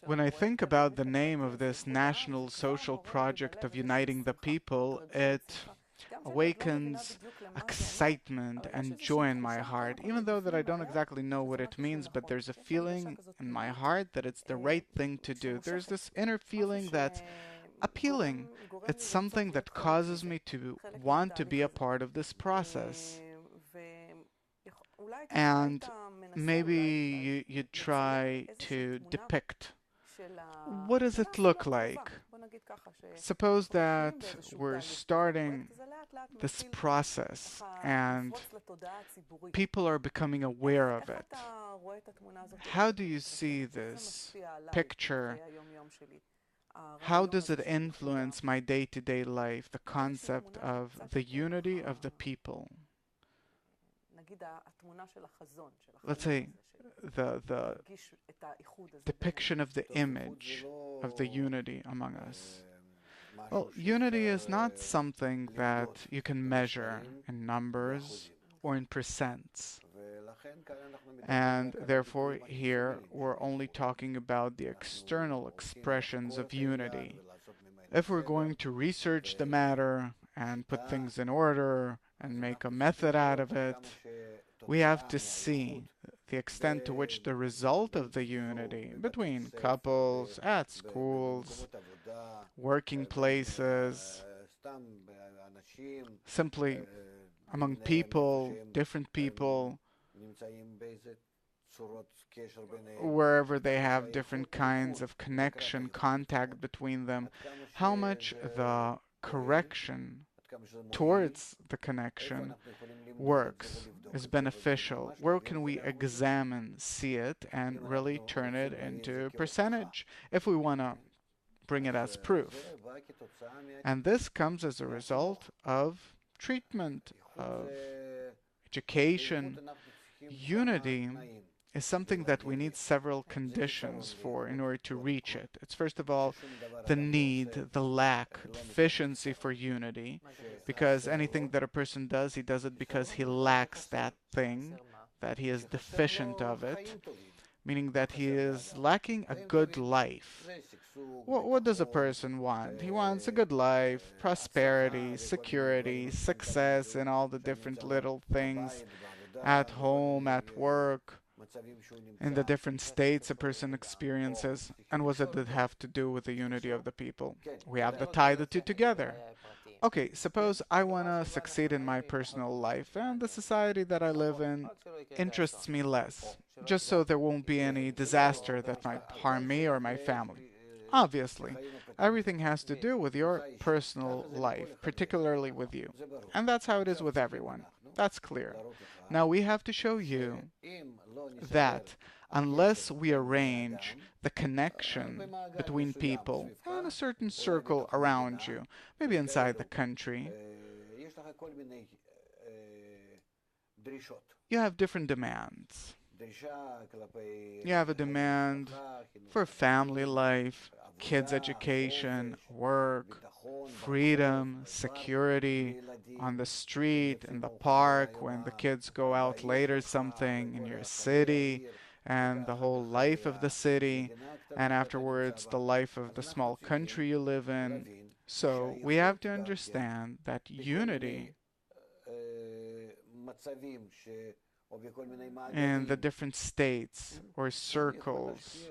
When I think about the name of this national social project of uniting the people, it awakens excitement and joy in my heart, even though that I don't exactly know what it means, but there's a feeling in my heart that it's the right thing to do. There's this inner feeling that's appealing. It's something that causes me to want to be a part of this process. And maybe you try to depict what does it look like? Suppose that we're starting this process and people are becoming aware of it. How do you see this picture? How does it influence my day-to-day life, the concept of the unity of the people? Let's say the depiction of the image of the unity among us. Well, unity is not something that you can measure in numbers or in percents. And therefore, here we're only talking about the external expressions of unity. If we're going to research the matter and put things in order and make a method out of it, we have to see the extent to which the result of the unity between couples, at schools, working places, simply among people, different people, wherever they have different kinds of connection, contact between them, how much the correction towards the connection works, is beneficial. Where can we examine, see it, and really turn it into a percentage if we want to bring it as proof? And this comes as a result of treatment, of education. Unity is something that we need several conditions for in order to reach it. It's first of all the need, the lack, deficiency for unity, because anything that a person does, he does it because he lacks that thing, that he is deficient of it, meaning that he is lacking a good life. What does a person want? He wants a good life, prosperity, security, success in all the different little things at home, at work, in the different states a person experiences. And what does it have to do with the unity of the people? We have to tie the two together. Okay, suppose I want to succeed in my personal life and the society that I live in interests me less, just so there won't be any disaster that might harm me or my family. Obviously, everything has to do with your personal life, particularly with you. And that's how it is with everyone. That's clear. Now we have to show you that unless we arrange the connection between people and a certain circle around you, maybe inside the country, you have different demands. You have a demand for family life, kids' education, work, freedom, security on the street, in the park, when the kids go out later, something in your city, and the whole life of the city, and afterwards the life of the small country you live in. So we have to understand that unity in the different states or circles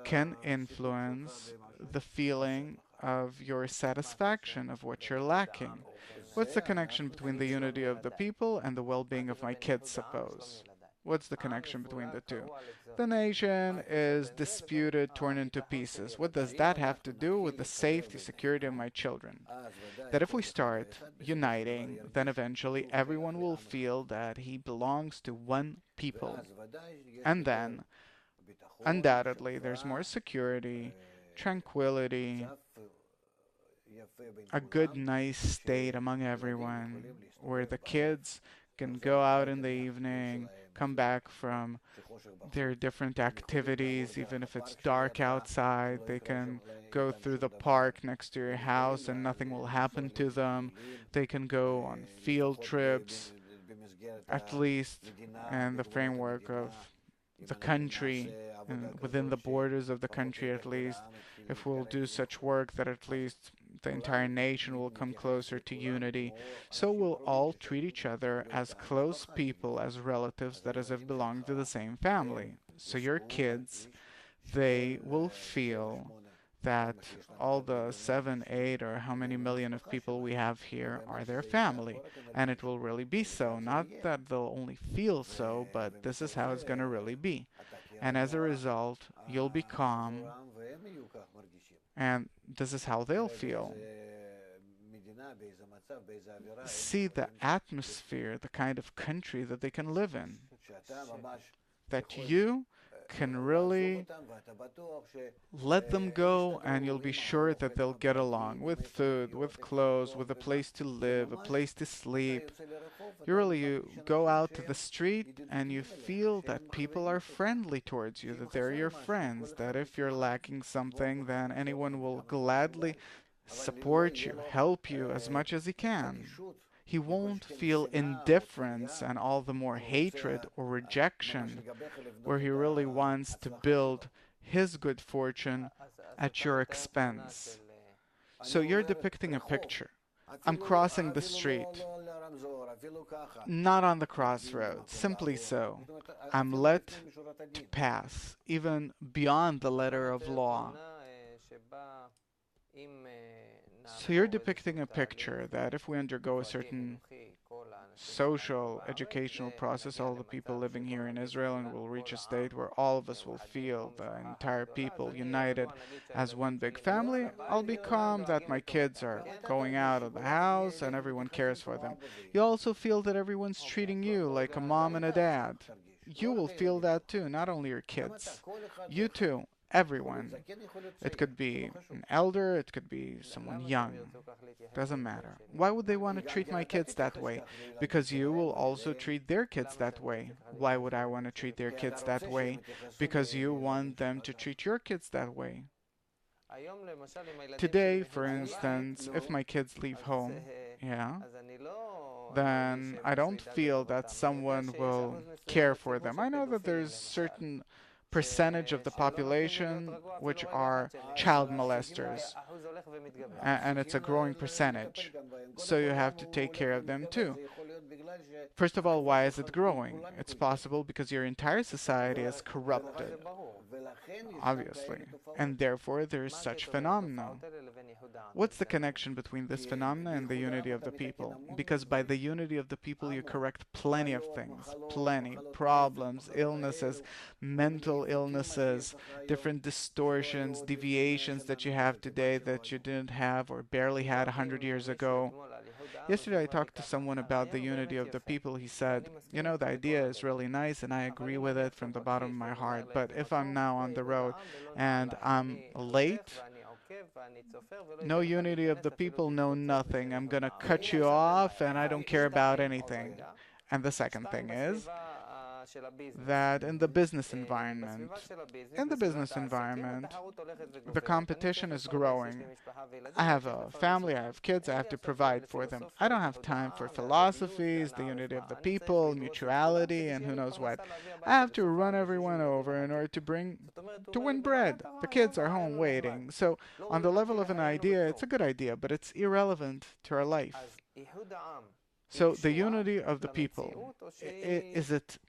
can influence the feeling of your satisfaction of what you're lacking. What's the connection between the unity of the people and the well-being of my kids, suppose? What's the connection between the two? The nation is disputed, torn into pieces. What does that have to do with the safety, security of my children? That if we start uniting, then eventually everyone will feel that he belongs to one people. And then, undoubtedly, there's more security, tranquility, a good, nice state among everyone, where the kids can go out in the evening, come back from their different activities, even if it's dark outside, they can go through the park next to your house and nothing will happen to them. They can go on field trips, at least in the framework of the country, and within the borders of the country at least, if we'll do such work that at least the entire nation will come closer to unity. So we'll all treat each other as close people, as relatives, that as if belonging to the same family. So your kids, they will feel that all the 7, 8, or how many million of people we have here are their family. And it will really be so. Not that they'll only feel so, but this is how it's going to really be. And as a result, you'll be calm, and this is how they'll feel. See the atmosphere, the kind of country that they can live in. That you can really let them go, and you'll be sure that they'll get along with food, with clothes, with a place to live, a place to sleep. You go out to the street and you feel that people are friendly towards you, that they're your friends, that if you're lacking something, then anyone will gladly support you, help you as much as he can. He won't feel indifference and all the more hatred or rejection, where he really wants to build his good fortune at your expense. So you're depicting a picture. I'm crossing the street, not on the crossroads, simply so. I'm let to pass, even beyond the letter of law. So you're depicting a picture that if we undergo a certain social, educational process, all the people living here in Israel, and will reach a state where all of us will feel the entire people united as one big family, I'll be calm that my kids are going out of the house and everyone cares for them. You also feel that everyone's treating you like a mom and a dad. You will feel that too, not only your kids. You too. Everyone. It could be an elder, it could be someone young. Doesn't matter. Why would they want to treat my kids that way? Because you will also treat their kids that way. Why would I want to treat their kids that way? Because you want them to treat your kids that way. Today, for instance, if my kids leave home, yeah, then I don't feel that someone will care for them. I know that there's certain percentage of the population which are child molesters, and it's a growing percentage. So you have to take care of them too. First of all, why is it growing? It's possible because your entire society is corrupted, obviously, and therefore there is such phenomena. What's the connection between this phenomena and the unity of the people? Because by the unity of the people you correct plenty of things, plenty, problems, illnesses, mental illnesses, different distortions, deviations that you have today that you didn't have or barely had 100 years ago. Yesterday I talked to someone about the unity of the people. He said, you know, the idea is really nice and I agree with it from the bottom of my heart, but if I'm now on the road and I'm late, no unity of the people, no nothing. I'm gonna cut you off and I don't care about anything. And the second thing is that in the business environment, the competition is growing. I have a family, I have kids, I have to provide for them. I don't have time for philosophies, the unity of the people, mutuality, and who knows what. I have to run everyone over in order to win bread. The kids are home waiting. So on the level of an idea, it's a good idea, but it's irrelevant to our life. So the unity of the people, is it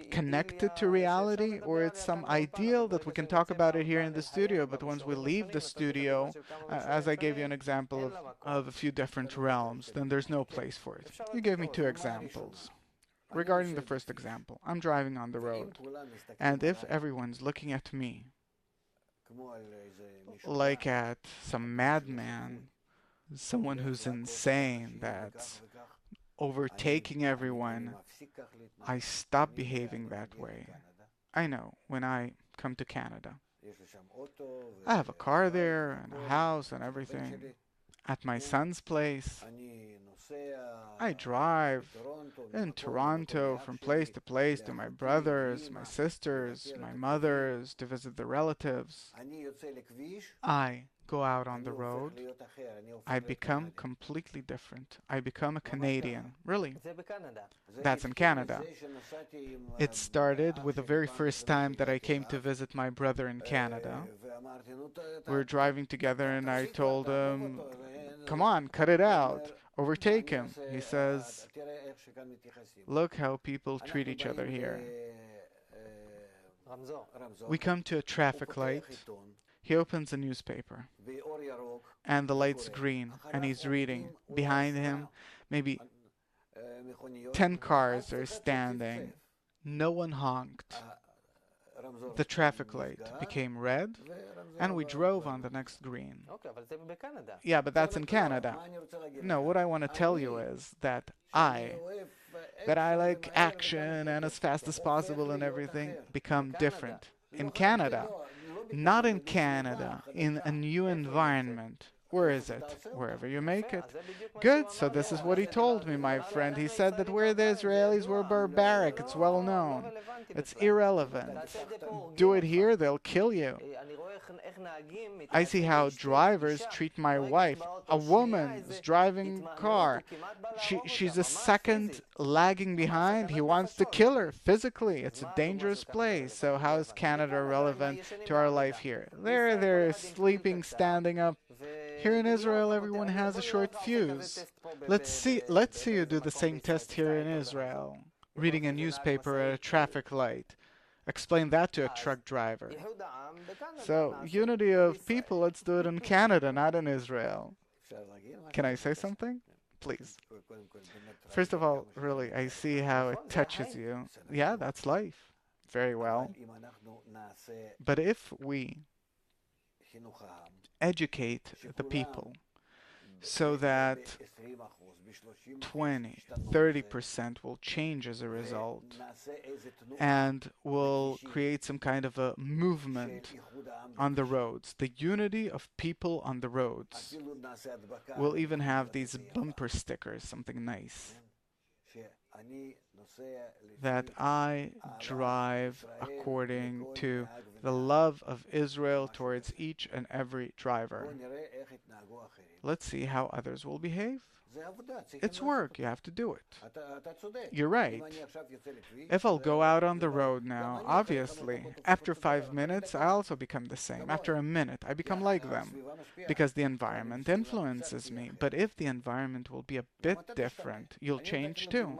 connected to reality, or it's some ideal that we can talk about it here in the studio, but once we leave the studio, as I gave you an example of a few different realms, then there's no place for it. You gave me 2 examples. Regarding the first example, I'm driving on the road, and if everyone's looking at me like at some madman, someone who's insane, that's overtaking everyone, I stop behaving that way. I know when I come to Canada. I have a car there and a house and everything. At my son's place, I drive in Toronto from place to place to my brothers, my sisters, my mothers, to visit the relatives. I go out on the road, I become completely different. I become a Canadian. Really. That's in Canada. It started with the very first time that I came to visit my brother in Canada. We were driving together and I told him, come on, cut it out. Overtake him. He says, look how people treat each other here. We come to a traffic light. He opens a newspaper and the light's green and he's reading. Behind him, maybe 10 cars are standing. No one honked. The traffic light became red and we drove on the next green. Yeah, but that's in Canada. No, what I want to tell you is that I like action and as fast as possible and everything, become different. In Canada, not in Canada, in a new environment. Where is it? Wherever you make it. Good, so this is what he told me, my friend. He said that where the Israelis were barbaric, it's well known. It's irrelevant. Do it here, they'll kill you. I see how drivers treat my wife. A woman is driving a car. She's a second lagging behind. He wants to kill her physically. It's a dangerous place. So how is Canada relevant to our life here? They're sleeping, standing up. Here in Israel, everyone has a short fuse. Let's see you do the same test here in Israel. Reading a newspaper at a traffic light. Explain that to a truck driver. So, unity of people, let's do it in Canada, not in Israel. Can I say something? Please. First of all, really, I see how it touches you. Yeah, that's life. Very well. But if we educate the people so that 20, 30% will change as a result and will create some kind of a movement on the roads. The unity of people on the roads. We'll even have these bumper stickers, something nice. That I drive according to the love of Israel towards each and every driver. Let's see how others will behave. It's work, you have to do it. You're right. If I'll go out on the road now, obviously, after 5 minutes, I also become the same. After a minute, I become like them, because the environment influences me. But if the environment will be a bit different, you'll change too.